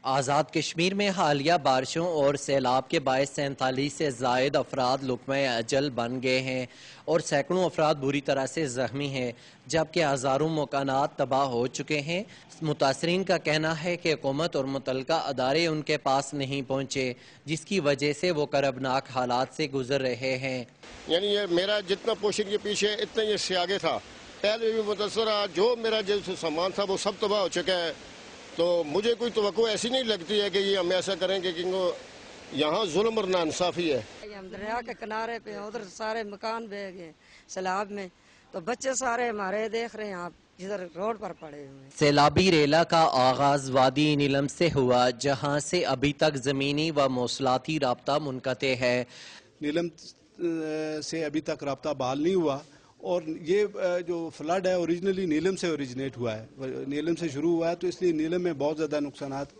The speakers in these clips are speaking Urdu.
آزاد کشمیر میں حالیہ بارشوں اور سیلاب کے باعث 47 سے زائد افراد لقمہ اجل بن گئے ہیں اور سینکڑوں افراد بری طرح سے زخمی ہیں، جبکہ ہزاروں مکانات تباہ ہو چکے ہیں۔ متاثرین کا کہنا ہے کہ حکومت اور متعلقہ ادارے ان کے پاس نہیں پہنچے، جس کی وجہ سے وہ کربناک حالات سے گزر رہے ہیں۔ یعنی یہ میرا جتنا پوشن کے پیچھے اتنا یہ سے آگے تھا، پہلے بھی متاثر رہا، جو میرا جو سامان تھا وہ سب تباہ ہو چکا ہے۔ تو مجھے کوئی توقع ایسی نہیں لگتی ہے کہ یہ ہم ایسا کریں کہ یہاں ظلم اور ناانصافی ہے۔ ہم دریا کے کنارے پہ ادھر سارے مکان بہ گئے سیلاب میں، تو بچے سارے ہمارے دیکھ رہے ہیں آپ ادھر روڈ پر پڑے ہوئے۔ سیلابی ریلا کا آغاز وادی نیلم سے ہوا، جہاں سے ابھی تک زمینی و مواصلاتی رابطہ منقطع ہے۔ نیلم سے ابھی تک رابطہ بحال نہیں ہوا، اور یہ جو فلڈ ہے اوریجنلی نیلم سے اوریجنیٹ ہوا ہے، نیلم سے شروع ہوا ہے، تو اس لیے نیلم میں بہت زیادہ نقصانات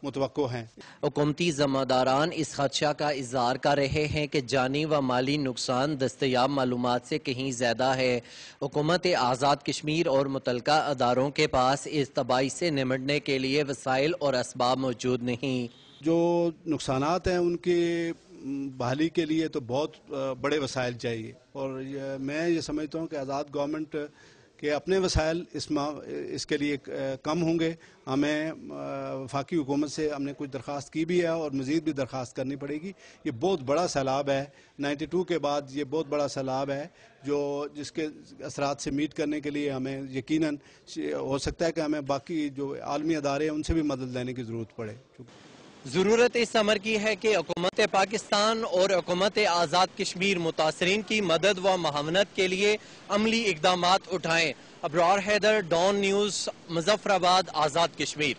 متوقع ہیں۔ حکومتی ذمہ داران اس خدشہ کا اظہار کر رہے ہیں کہ جانی و مالی نقصان دستیاب معلومات سے کہیں زیادہ ہے۔ حکومت آزاد کشمیر اور متعلقہ اداروں کے پاس اس تباہی سے نمٹنے کے لیے وسائل اور اسباب موجود نہیں۔ جو نقصانات ہیں ان کے بحالی کے لیے تو بہت بڑے وسائل چاہیے، اور میں یہ سمجھتا ہوں کہ آزاد گورنمنٹ کے اپنے وسائل اس کے لیے کم ہوں گے۔ ہمیں وفاقی حکومت سے ہم نے کچھ درخواست کی بھی ہے اور مزید بھی درخواست کرنی پڑے گی۔ یہ بہت بڑا سیلاب ہے، 92 کے بعد یہ بہت بڑا سیلاب ہے، جس کے اثرات سے میٹ کرنے کے لیے ہمیں یقیناً ہو سکتا ہے کہ ہمیں باقی جو عالمی ادارے ہیں ان سے بھی مدد لینے کی ضرورت پڑے۔ ضرورت اس امر کی ہے کہ حکومت پاکستان اور حکومت آزاد کشمیر متاثرین کی مدد و معاونت کے لیے عملی اقدامات اٹھائیں۔ ابرار حیدر، ڈان نیوز، مظفر آباد، آزاد کشمیر۔